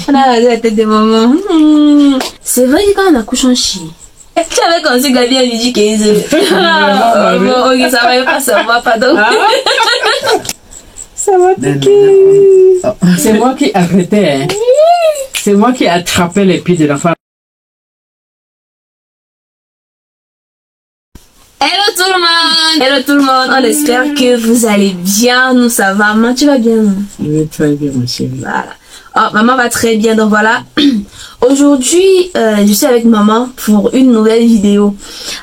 On a rasé la tête de maman. C'est vrai que quand on accouche en chie, tu avais commencé Gabi à midi 15. Bon, ok, ça va pas, ça va pas donc. Ça va piquer. C'est moi qui arrêtais. Hein. C'est moi qui attrapais les pieds de la femme. Hello tout le monde! Hello tout le monde! On espère que vous allez bien. Nous, ça va. Maman, tu vas bien? Je vais très bien, ma chérie. Voilà. Oh, maman va très bien. Donc voilà. Aujourd'hui, je suis avec maman pour une nouvelle vidéo.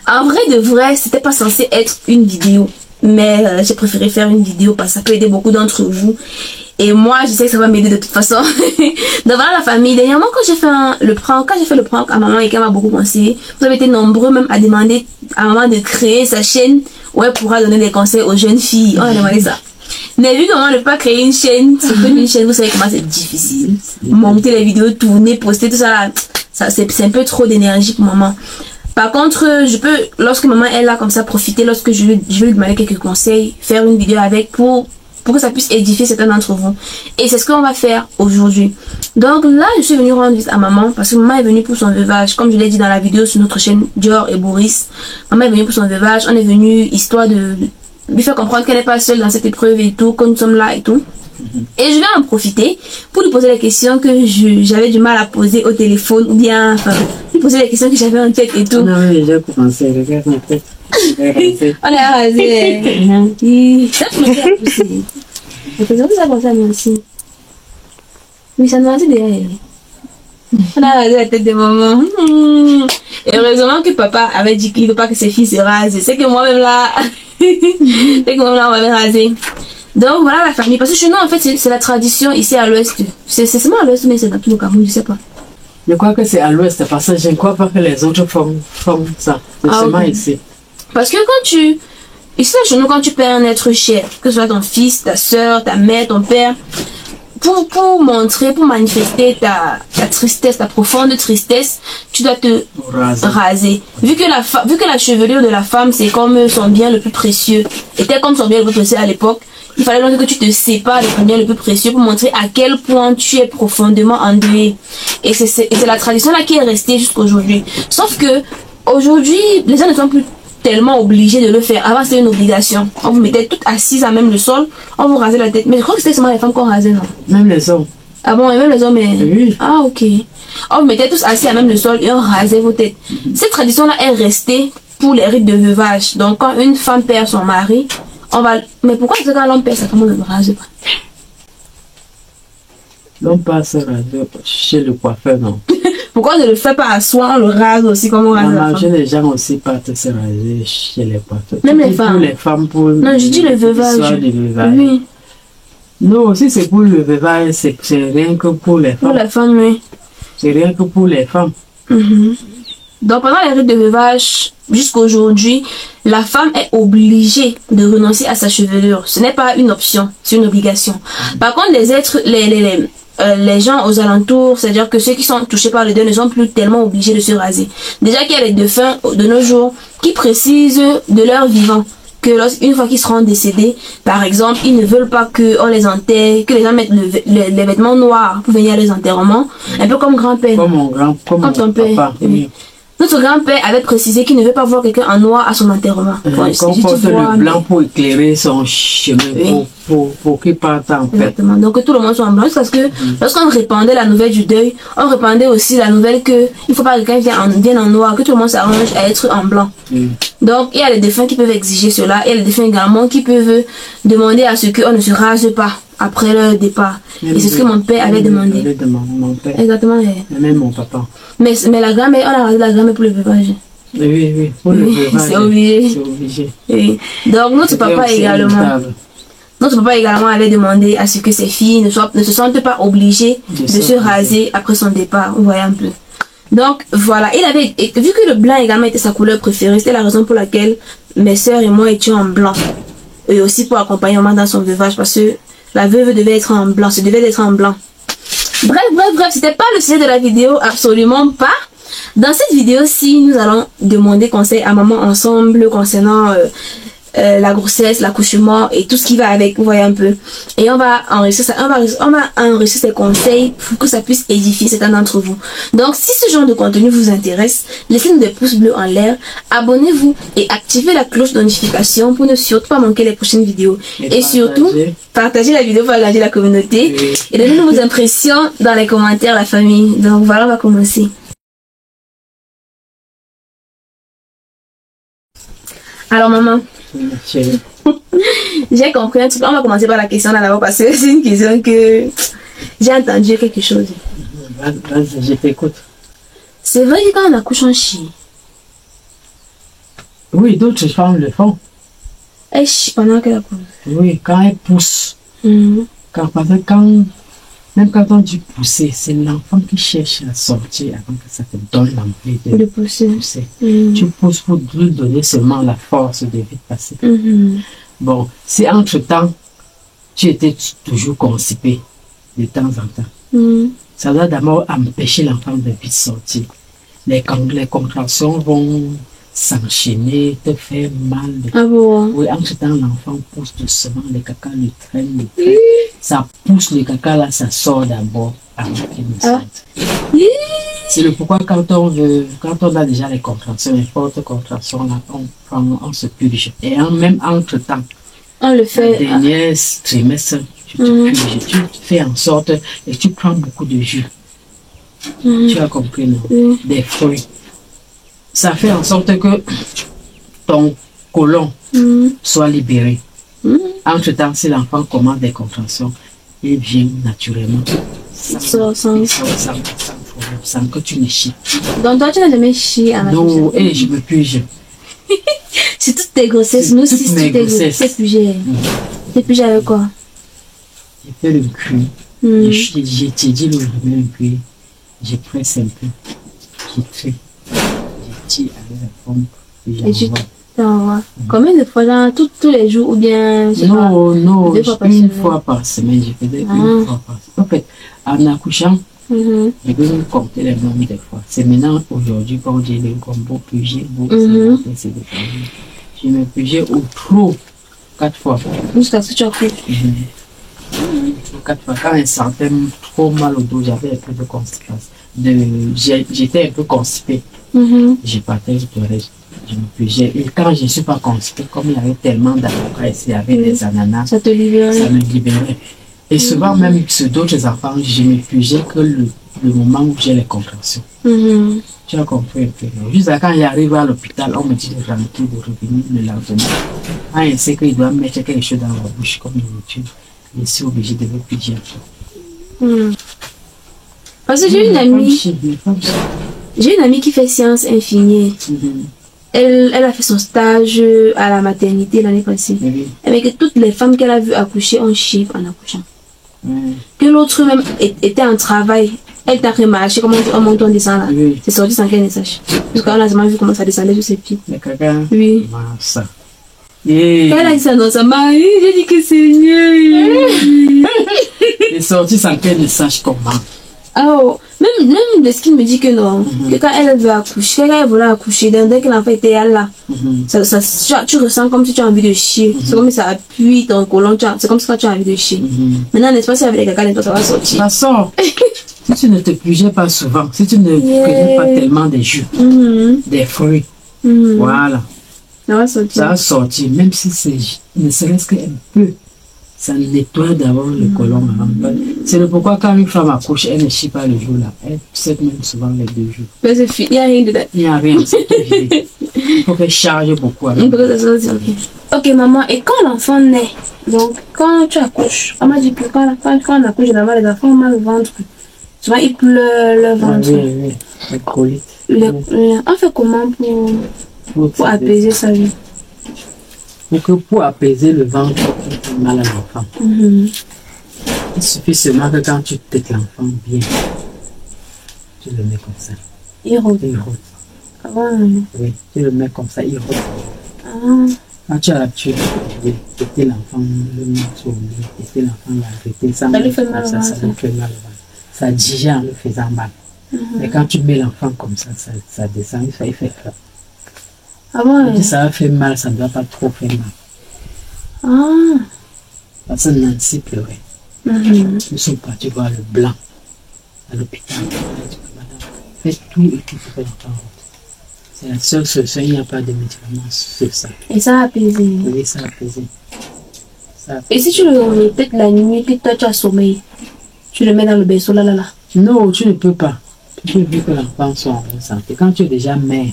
En vrai de vrai, c'était pas censé être une vidéo. Mais j'ai préféré faire une vidéo parce que ça peut aider beaucoup d'entre vous. Et moi, je sais que ça va m'aider de toute façon. Donc voilà la famille. Dernièrement, quand j'ai fait le prank à maman et qu'elle m'a beaucoup conseillé, vous avez été nombreux même à demander à maman de créer sa chaîne où elle pourra donner des conseils aux jeunes filles. On a demandé ça. Mais vu qu'on ne peut pas créer une chaîne, une chaîne, vous savez comment c'est difficile. Monter les vidéos, tourner, poster, tout ça là, c'est un peu trop d'énergie pour maman. Par contre, je peux, lorsque maman est là comme ça, profiter, lorsque je vais lui demander quelques conseils, faire une vidéo avec pour que ça puisse édifier certains d'entre vous. Et c'est ce qu'on va faire aujourd'hui. Donc là, je suis venue rendre visite à maman parce que maman est venue pour son veuvage. Comme je l'ai dit dans la vidéo sur notre chaîne Dior et Boris, maman est venue pour son veuvage. On est venu histoire de lui faire comprendre qu'elle n'est pas seule dans cette épreuve et tout, que nous sommes là et tout. Et je vais en profiter pour lui poser les questions que j'avais du mal à poser au téléphone ou bien enfin, lui poser les questions que j'avais en tête et tout. On avait déjà commencé, regarde ma tête. On est rasé. Ça me fait pousser. Je faisais ça comme ça moi aussi. Oui, ça nous a dit derrière. On a rasé la tête de maman. Et heureusement que papa avait dit qu'il ne veut pas que ses filles se rasent. C'est que moi-même là, on va les raser. Donc voilà la famille, parce que chez nous en fait c'est la tradition ici à l'ouest. C'est seulement à l'ouest mais c'est dans tout le Cameroun, je sais pas. Je crois que c'est à l'ouest parce que je ne crois pas que les autres font ça. C'est seulement ici. Parce que quand tu... Ici chez nous quand tu perds un être cher, que ce soit ton fils, ta soeur, ta mère, ton père, pour montrer, pour manifester ta tristesse, ta profonde tristesse, tu dois te raser. Vu que la chevelure de la femme c'est comme son bien le plus précieux, était comme son bien le plus précieux à l'époque, il fallait donc que tu te sépares de ton bien le plus précieux pour montrer à quel point tu es profondément endeuillé. Et c'est la tradition là qui est restée jusqu'à aujourd'hui. Sauf que aujourd'hui, les gens ne sont plus tellement obligés de le faire. Avant c'était une obligation. On vous mettait toutes assises à même le sol, on vous rasait la tête. Mais je crois que c'était seulement les femmes qu'on rasait, non? Même les hommes. Ah bon, et même les hommes. Oui. Ah ok. On vous mettait tous assis à même le sol et on rasait vos têtes. Cette tradition là est restée pour les rites de veuvage. Donc quand une femme perd son mari, on va... Mais pourquoi est-ce que quand l'homme perd ça, comment on ne rase pas? L'homme passe chez le coiffeur, non? Pourquoi on ne le fait pas à soi, on le rase aussi comme on rase la femme? Les gens aussi partent se raser chez les coiffeurs. Même les femmes? Pour les femmes, pour... Non, je dis le veuvage. Oui. Non, aussi c'est pour le veuvage, c'est rien que pour les femmes. Pour les femmes, oui. C'est rien que pour les femmes. Donc pendant les rites de veuvage, jusqu'à aujourd'hui, la femme est obligée de renoncer à sa chevelure. Ce n'est pas une option, c'est une obligation. Par contre, les gens aux alentours, c'est-à-dire que ceux qui sont touchés par le deuil ne sont plus tellement obligés de se raser. Déjà qu'il y a les défunts de nos jours qui précisent de leur vivant que une fois qu'ils seront décédés, par exemple, ils ne veulent pas qu'on les enterre, que les gens mettent les vêtements noirs pour venir à les enterrements, un peu comme grand-père. Comme ton père. Papa, oui. Notre grand-père avait précisé qu'il ne veut pas voir quelqu'un en noir à son enterrement. Qu'on porte le blanc pour éclairer son chemin, pour qu'il parte en fait. Exactement. Donc que tout le monde soit en blanc. Parce que lorsqu'on répandait la nouvelle du deuil, on répandait aussi la nouvelle que il ne faut pas que quelqu'un vienne en noir, que tout le monde s'arrange à être en blanc. Donc il y a les défunts qui peuvent exiger cela. Il y a les défunts également qui peuvent demander à ce qu'on ne se rase pas après leur départ. Et c'est ce que mon père avait demandé. Mon père. Exactement. Et même mon papa. Mais la grand-mère, on a rasé la grand-mère pour le veuvage. Oui, pour le veuvage. C'est obligé. C'est obligé. Oui. Donc notre papa également. Notre papa également avait demandé à ce que ses filles ne se sentent pas obligées de se raser après son départ. Vous voyez un peu. Donc voilà, vu que le blanc également était sa couleur préférée, c'était la raison pour laquelle mes soeurs et moi étions en blanc. Et aussi pour accompagner maman dans son veuvage parce que la veuve devait être en blanc, se devait d'être en blanc. Bref, c'était pas le sujet de la vidéo, absolument pas. Dans cette vidéo-ci, nous allons demander conseil à maman ensemble concernant la grossesse, l'accouchement et tout ce qui va avec, vous voyez un peu. Et on va enregistrer ça, on va enregistrer ces conseils pour que ça puisse édifier certains d'entre vous. Donc si ce genre de contenu vous intéresse, laissez-nous des pouces bleus en l'air, abonnez-vous et activez la cloche de notification pour ne surtout pas manquer les prochaines vidéos. Et surtout, partagez la vidéo pour agrandir la communauté et donnez-nous vos impressions dans les commentaires, la famille. Donc voilà, on va commencer. Alors maman, j'ai compris un truc. On va commencer par la question là d'abord parce que c'est une question que j'ai entendu quelque chose. Vas-y, je t'écoute. C'est vrai que quand on accouche en chie. Oui, d'autres femmes le font. Elle chie pendant qu'elle accouche. Oui, quand elle pousse. Parce que même quand on dit pousser, c'est l'enfant qui cherche à sortir avant que ça te donne l'envie de pousser. Tu pousses pour lui donner seulement la force de vite passer. Bon, si entre-temps, tu étais toujours constipé de temps en temps, ça doit d'abord empêcher l'enfant de vite sortir. Les contractions vont s'enchaîner, te faire mal. Oui, entre-temps, l'enfant pousse doucement, le caca le traîne, ça pousse le caca là, ça sort d'abord avant qu'il ne sorte. C'est le pourquoi quand on a déjà les contractions, les fortes contractions là, on se purge. Et même entre-temps, on le fait. Le dernier trimestre, tu te purges, tu fais en sorte et tu prends beaucoup de jus. Tu as compris, non? Des fruits. Ça fait en sorte que ton côlon soit libéré. Entre-temps, si l'enfant commence des contractions, il vient naturellement sans que tu ne chies. Donc toi, tu n'as jamais chié à la Non, et je me purge. C'est toutes tes grossesses, nous aussi, c'est toutes tes grossesses. T'es purgé avec quoi? J'ai fait le cuit. J'ai dit le cuit. J'ai pressé un peu. J'ai trait. J'ai avec la pompe. Et tu t'envoies. Combien de fois là, tous les jours ou bien Non, une fois par semaine. Je faisais une fois par semaine. En fait, en accouchant, je vais me compter les nombres des fois. C'est maintenant, aujourd'hui, quand j'ai le combo purgé, je me purgeais au trop 4 fois. Jusqu'à ce que tu as fait. 4 fois. Quand elle sentait trop mal au dos, j'avais un peu de constipation. J'étais un peu constipé. Je partais aux toilettes, je me purgeais. Et quand je ne suis pas constipé, comme il y avait tellement d'avocats ici, il y avait des ananas, ça te libérait. Ça me libérait. Et souvent, même sur d'autres enfants, je me purgeais que le moment où j'ai les contractions. Tu as compris un peu. Juste quand il arrive à l'hôpital, on me dit de rentrer, de revenir le lendemain. Quand il sait qu'il doit mettre quelque chose dans la bouche comme nourriture, je suis obligé de me purger un peu. Parce que j'ai une amie qui fait sciences infinies. Elle a fait son stage à la maternité l'année passée. Et que toutes les femmes qu'elle a vues accoucher ont chié en accouchant. Que l'autre même était en travail. Elle t'a remarqué comment on monte, on descend là. C'est sorti sans qu'elle ne sache. Parce qu'on a jamais vu comment ça descendait sur ses pieds. Oui. Ça. Elle a dit ça dans sa main. J'ai dit que c'est mieux. C'est sorti sans qu'elle ne sache comment. Oh, même le skin me dit que non, que quand elle veut accoucher, quand elle voulait accoucher, dès que l'enfant était là, tu ressens comme si tu as envie de chier. C'est comme si ça appuie ton côlon, c'est comme si tu as envie de chier. Maintenant, n'est-ce pas, si avec les caca, ça va sortir. Ça sort. Si tu ne te purgeais pas souvent, si tu ne prenais pas tellement des jus, des fruits, voilà, ça va sortir, même si c'est ne serait-ce qu'un peu. Ça nettoie d'abord le côlon. C'est le pourquoi quand une femme accouche, elle ne chie pas le jour là. Elle sait même souvent les 2 jours. Il n'y a rien dedans. Il n'y a rien. Il faut qu'elle charge beaucoup. Ok maman, et quand l'enfant naît, donc quand tu accouches, on m'a dit que quand on accouche, généralement les enfants ont mal au ventre. Souvent ils pleurent le ventre. Oui, les coliques. On fait comment pour apaiser ça? Pour apaiser le ventre, qui fait mal à l'enfant. Il suffit seulement que quand tu têtes l'enfant bien, tu le mets comme ça. Il rôde. Oui, tu le mets comme ça, il rôde. Quand tu as l'habitude de têter l'enfant, le mettre sur le lit, têter l'enfant, l'arrêter, ça lui fait mal au ventre. Ça digère en le faisant mal. Mais quand tu mets l'enfant comme ça, ça descend, il fait peur. Ça va faire mal, ça ne doit pas trop faire mal. Ah. Parce que Nancy pleurait. Nous sommes partis voir le blanc à l'hôpital. Madame, faites tout et tout pour que l'enfant rentre. C'est la seule solution, il n'y a pas de médicaments sur ça. Et ça a apaisé. Oui, ça a apaisé. Et si tu le remets peut-être la nuit, puis toi tu as sommeil, tu le mets dans le berceau là. Non, tu ne peux pas. Tu veux que l'enfant soit en bonne santé. Quand tu es déjà mère,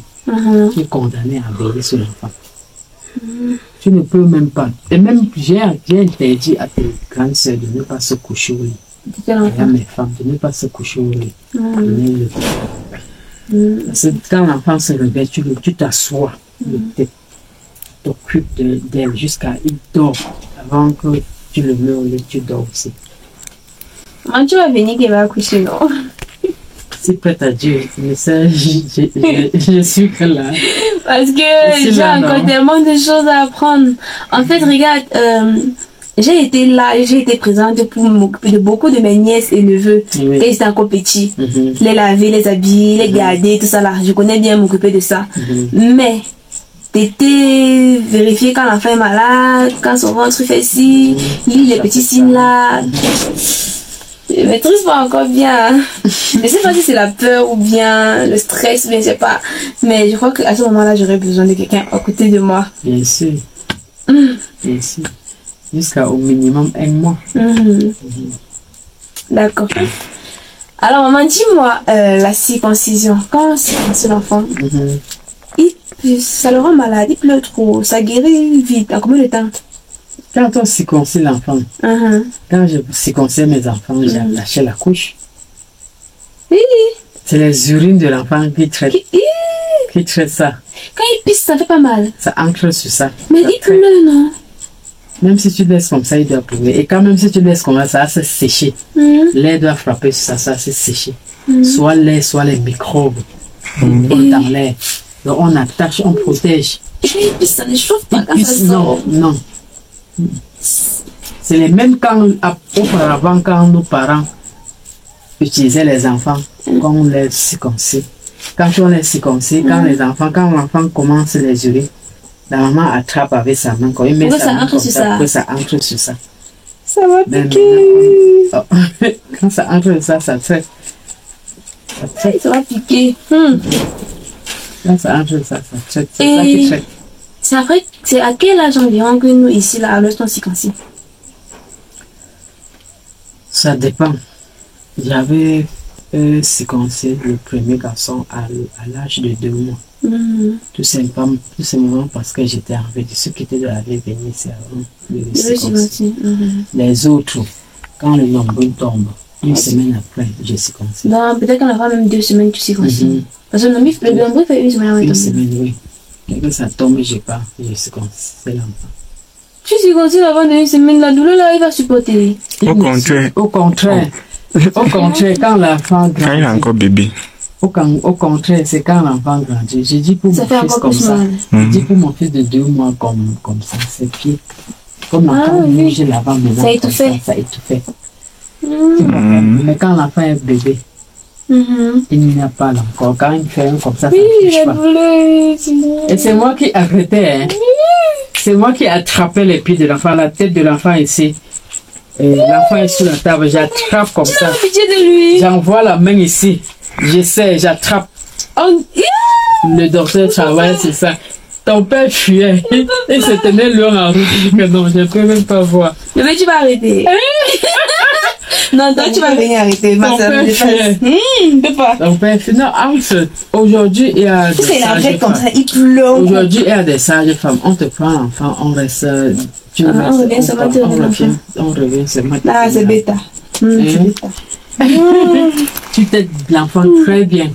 tu es condamné à veiller sur l'enfant. Tu ne peux même pas. Et même, j'ai interdit à tes grandes sœurs de ne pas se coucher au lit. Et à mes femmes de ne pas se coucher au lit. Parce que quand l'enfant se réveille, tu t'assois, tu t'occupes d'elle jusqu'à il dort. Avant que tu le mets au lit, tu dors aussi. Quand tu vas venir, qu'il va accoucher, non? C'est prêt à Dieu, mais ça, je suis que là. Parce que j'ai encore tellement de choses à apprendre. En fait, regarde, j'ai été là, j'ai été présente pour m'occuper de beaucoup de mes nièces et neveux. Oui. Quand ils étaient encore petits. Les laver, les habiller, les garder, tout ça là. Je connais bien m'occuper de ça. Mais, t'étais vérifier quand l'enfant est malade, quand son ventre fait ci, lit les petits signes là. Je maîtrise pas encore bien. Je sais pas si c'est la peur ou bien le stress, mais je sais pas. Mais je crois qu'à ce moment-là, j'aurais besoin de quelqu'un à côté de moi. Bien sûr. Bien sûr. Jusqu'à au minimum 1 mois. D'accord. Alors, maman, dis-moi, la circoncision, quand c'est l'enfant, ça le rend malade, il pleure trop, ça guérit vite, en combien de temps? Quand on circoncis l'enfant, quand je circoncis mes enfants, j'ai attaché la couche. C'est les urines de l'enfant qui traitent ça. Quand il pisse, ça fait pas mal. Ça ancre sur ça. Mais il pleure, non? Même si tu laisses comme ça, il doit pleurer. Et quand même si tu laisses comme ça va se sécher. L'air doit frapper sur ça, ça va se sécher. Soit l'air, soit les microbes dans l'air. Donc on attache, on protège. Et quand il pisse, ça ne chauffe pas quand ça sort. Non. C'est les mêmes auparavant quand nos parents utilisaient les enfants, quand on les circoncis. Quand on les circoncis, quand l'enfant commence les uriner, la maman attrape avec sa main, quand il met sa main comme ça, que ça entre sur ça. Ça va piquer. Quand ça entre sur ça, ça traite. Ça va piquer. Quand ça entre sur ça, ça traite. C'est ça qui traite. C'est à quel âge environ que nous, ici, là, à l'ouest, on circoncis? Ça dépend. J'avais circoncis le premier garçon à l'âge de 2 mois. Tout simplement parce que j'étais arrivé de ceux qui étaient de la vie venir, c'est avant le circoncis. Les autres, quand le nombril tombe, 1 semaine après, je circoncis. Non, peut-être qu'on aura même 2 semaines que tu circoncis. Parce que le nombril fait 1 semaine avant de tomber. 1 semaine, oui. Dès que ça tombe, je pars, je circoncis l'enfant. Tu circoncis avant de 1 semaine, la douleur là, il va supporter. Au contraire, quand l'enfant grandit. Quand il est encore bébé. Au contraire, c'est quand l'enfant grandit. Je dis pour mon fils comme ça. Je dis pour mon fils de 2 mois comme ça, c'est pied. Comme l'enfant bouge l'avant maintenant. Ça étouffait. Ça étouffait. Mais quand l'enfant est bébé, il n'y a pas encore. Quand il fait un comme ça, ça ne touche pas. Et c'est moi qui arrêtais. C'est moi qui attrapais les pieds de l'enfant, la tête de l'enfant ici. L'enfant est sur la table, j'attrape comme ça. J'envoie la main ici. J'essaie, j'attrape. Le docteur travaille, c'est ça. Ton père fuyait. Il se tenait loin en route. Non, je ne peux même pas voir. Mais tu vas arrêter. Non, toi, tu vas venir arrêter. Ton père fuyait. Ton père fuyait. Non, aujourd'hui, il y a des sages femmes. Aujourd'hui, il y a des sages femmes. On te prend l'enfant, on reste. On revient seulement de l'enfant. On revient seulement. Ah, c'est bêta. Tu t'aides l'enfant très bien.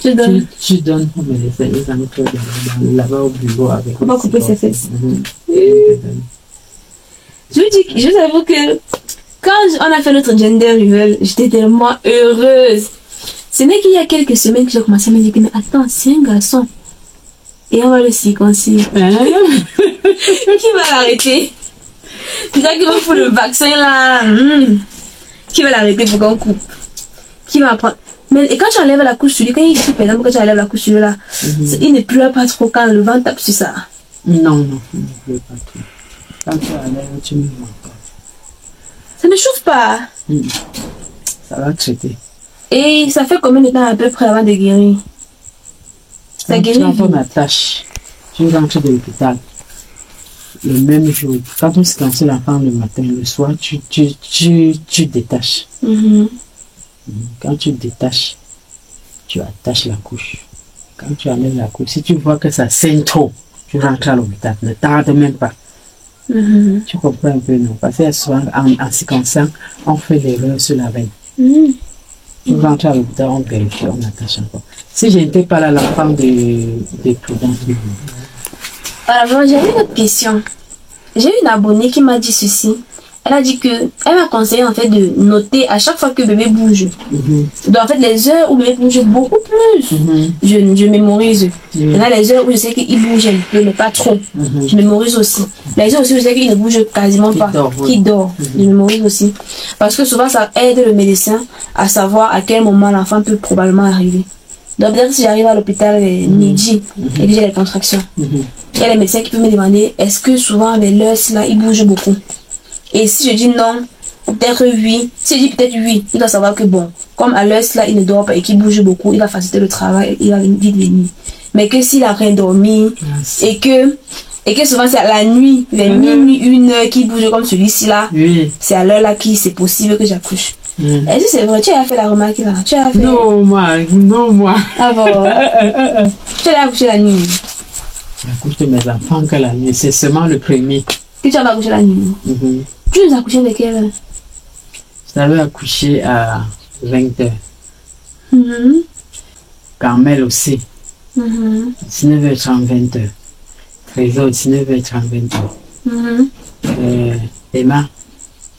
Tu donnes. Tu donnes les amis là-bas au bureau avec. Comment couper ses fesses? Je t'avoue que quand on a fait notre gender reveal, j'étais tellement heureuse. Ce n'est qu'il y a quelques semaines que j'ai commencé à me dire mais attends, c'est un garçon. Et on va le circoncire. Qui va l'arrêter? C'est ça qui va faire le vaccin là. Qui va l'arrêter pour qu'on coupe? Qui va apprendre? Mais et quand tu enlèves la couche sur lui, quand il coupe, par exemple, quand tu enlèves la couche sur lui là, il ne pleure pas trop quand le vent tape sur ça. Non, il ne pleure pas trop. Quand tu as l'air, tu me montres. Ça ne chauffe pas. Ça va traiter. Et ça fait combien de temps à peu près avant de guérir? Ça guérit. Quand on attache, tu rentres de l'hôpital. Le même jour, quand on séquence l'enfant le matin, le soir, tu détaches. Quand tu détaches, tu attaches la couche. Quand tu enlèves la couche, si tu vois que ça saigne trop, tu rentres à l'hôpital. Ne tarde même pas. Tu comprends un peu, non? Parce que souvent, en séquençant, on fait l'erreur sur la veine. Tu rentres à l'hôpital, on vérifie, on attache encore. Si je n'étais pas là, l'enfant de Prudence. Alors, j'ai une autre question. J'ai une abonnée qui m'a dit ceci. Elle a dit que elle m'a conseillé en fait de noter à chaque fois que bébé bouge. Donc en fait les heures où bébé bouge beaucoup plus, je mémorise. Il y en a les heures où je sais qu'il bouge un peu, mais pas trop. Je mémorise aussi. Les heures aussi où je sais qu'il ne bouge quasiment pas, qu'il dort. Je mémorise aussi. Parce que souvent ça aide le médecin à savoir à quel moment l'enfant peut probablement arriver. Donc peut-être si j'arrive à l'hôpital midi et que j'ai les contractions, il y a les médecins qui peuvent me demander est-ce que souvent avec l'heure là il bouge beaucoup. Et si je dis non, peut-être oui. Si je dis peut-être oui, il doit savoir que bon, comme à l'heure là il ne dort pas et qu'il bouge beaucoup, il va faciliter le travail, il va vite venir. Mais que s'il a rien dormi et que souvent c'est à la nuit, vers minuit, 1 heure qu'il bouge comme celui-ci là, c'est à l'heure là qui c'est possible que j'accouche. Est-ce que c'est vrai? Tu as fait la remarque là? Tu as fait... Non, moi. Ah bon? Tu as accouché la nuit? J'accouche de mes enfants que la nuit, c'est seulement le premier. Que tu as accouché la nuit? Tu nous as accouché de quelle heure? J'avais accouché à 20h. Carmel aussi. 19h30, 20h. Trésor, 19h30, 20h. Emma,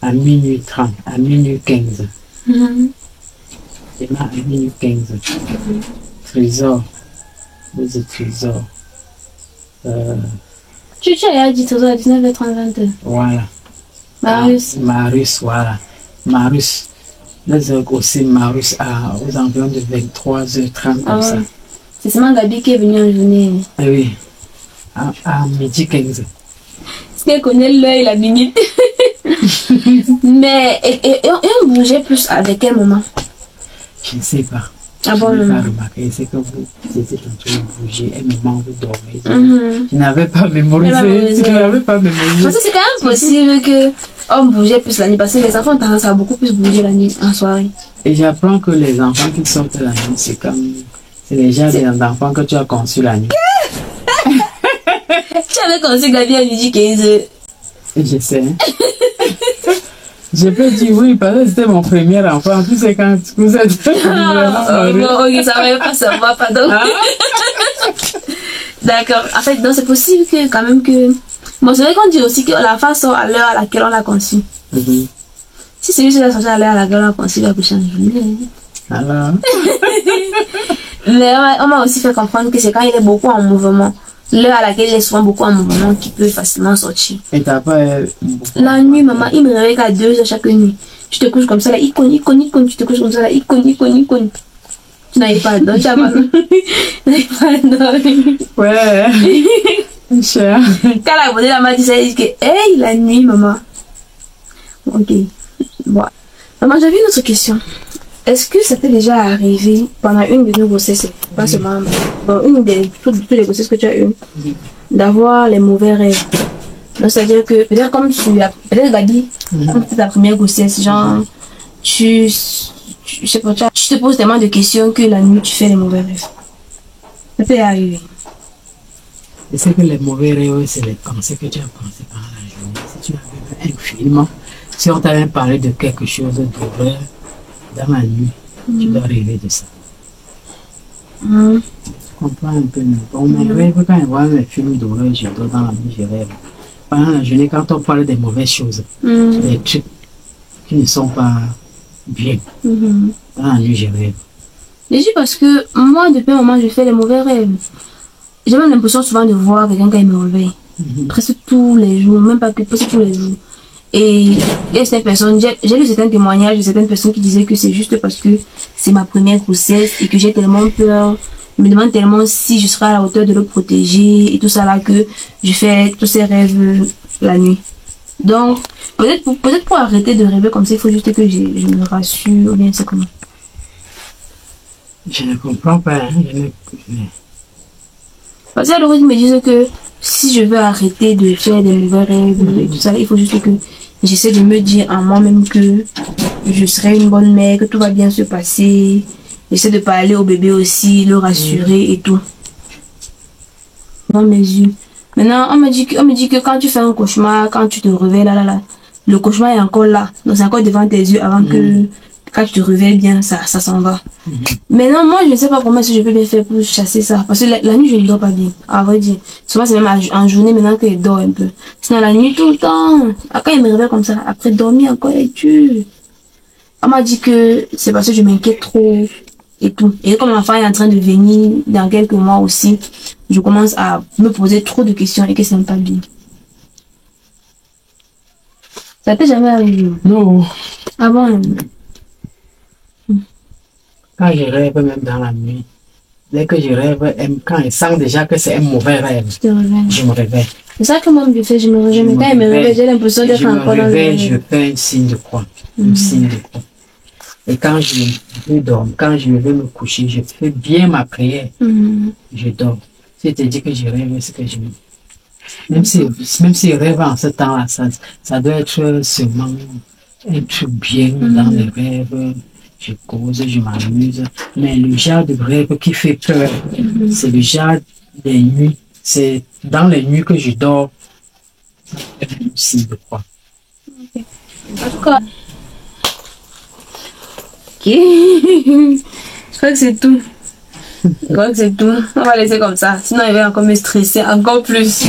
à minuit 30, à minuit 15. Emma, à minuit 15. Trésor, vous êtes Trésor. Tu as dit Trésor à 19h30, 20h. Voilà. Marius, voilà. Marius. Les autres aussi, Marius, aux environs de 23h30, comme ça. C'est seulement Gabi qui est venue en journée. Ah oui. À midi 15. Parce qu'elle connaît l'heure et la minute. Mais, et on bougeait plus avec quel moment? Je ne sais pas. Ah bon, je n'ai pas remarqué. C'est que vous étiez en train de bouger. Et moment vous dormez. Je n'avais pas mémorisé. Parce que c'est quand même possible que on bougeait plus la nuit. Parce que les enfants ont tendance à beaucoup plus bouger la nuit en soirée. Et j'apprends que les enfants qui sortent la nuit, c'est comme... C'est déjà des enfants que tu as conçus la nuit. Tu avais conçu Gabi à midi 15. Et je sais. Je peux dire oui, parce que c'était mon premier enfant. Tu sais quand vous êtes... Ok, ça va pas savoir, pardon. D'accord. En fait, donc c'est possible que quand même que... Bon, c'est vrai qu'on dit aussi que l'enfant sort à l'heure à laquelle on l'a conçu. Si celui-ci a sorti à l'heure à laquelle on l'a conçu, il va coucher en journée. Alors... Mais on m'a aussi fait comprendre que c'est quand il est beaucoup en mouvement. L'heure à laquelle il est souvent beaucoup en mouvement qui peut facilement sortir. Et t'as pas... La nuit, maman, il me réveille à 2h chaque nuit. Tu te couches comme ça là, il cogne. Tu te couches comme ça là, il cogne. Tu n'arrives pas à dormir, tu n'arrives pas à dormir. Ouais. Cher. Quand la bonne m'a dit ça, elle dit que, hey, la nuit, maman. Ok. Bon. Maman, j'avais une autre question. Est-ce que ça t'est déjà arrivé pendant une de nos grossesses, pas seulement, bon, une des toutes les grossesses que tu as eues, d'avoir les mauvais rêves? Donc, c'est-à-dire que, peut-être comme tu as, peut-être Gabi, comme c'est ta première grossesse, genre, je sais pas, tu te poses tellement de questions que la nuit tu fais les mauvais rêves. Ça t'est arrivé? Et c'est que les mauvais rêves, c'est les pensées que tu as pensées pendant la journée. Si tu as vu un film, si on t'avait parlé de quelque chose d'horreur, dans la nuit, tu dois rêver de ça. Tu comprends un peu mieux. On me rêve quand on voit un film d'horreur, je dors dans la nuit, je rêve. Pendant la journée, quand on parle des mauvaises choses, des trucs qui ne sont pas bien, dans la nuit, je rêve. Déjà parce que moi, depuis un moment, je fais les mauvais rêves. J'ai même l'impression souvent de voir quelqu'un quand il me réveille. Presque tous les jours, même pas que presque tous les jours. Et certaines personnes, j'ai lu certains témoignages de certaines personnes qui disaient que c'est juste parce que c'est ma première grossesse et que j'ai tellement peur. Je me demande tellement si je serai à la hauteur de le protéger et tout ça là que je fais tous ces rêves la nuit. Donc, peut-être pour arrêter de rêver comme ça, il faut juste que je me rassure, ou bien c'est comment. Je ne comprends pas. Parce que l'autre me disent que si je veux arrêter de faire des mauvais rêves et tout ça, il faut juste que j'essaie de me dire en moi-même que je serai une bonne mère, que tout va bien se passer. J'essaie de parler au bébé aussi, le rassurer et tout. Dans mes yeux. Maintenant, on me dit que quand tu fais un cauchemar, quand tu te réveilles là, le cauchemar est encore là. Donc c'est encore devant tes yeux avant que quand tu te réveilles bien, ça s'en va. Maintenant, moi, je ne sais pas comment je peux bien faire pour chasser ça. Parce que la nuit, je ne dors pas bien. À vrai dire. Souvent, c'est même en journée maintenant que je dors un peu. Sinon, la nuit, tout le temps. Quand il me réveille comme ça, après dormir encore et tu. On m'a dit que c'est parce que je m'inquiète trop et tout. Et comme l'enfant est en train de venir dans quelques mois aussi, je commence à me poser trop de questions et que c'est pas bien. Ça t'est jamais arrivé? Non. Ah bon? Quand je rêve, même dans la nuit, dès que je rêve, quand je sens déjà que c'est un mauvais rêve, je me réveille. C'est ça que moi je fais, je me réveille. Mais quand il me réveille, j'ai l'impression d'être encore dans le rêve. Je fais un signe de croix. Un signe de croix. Et quand je veux dormir, quand je veux me coucher, je fais bien ma prière. Je dors. Si je te dis que je rêve, c'est que je me... Même si je rêve en ce temps-là, ça doit être seulement être bien dans les rêves. Je cause, je m'amuse. Mais le genre de rêve qui fait peur, c'est le genre des nuits. C'est dans les nuits que je dors. C'est un signe de croix. En tout cas. Ok. Je crois que c'est tout. Je crois que c'est tout. On va laisser comme ça. Sinon, il va encore me stresser encore plus.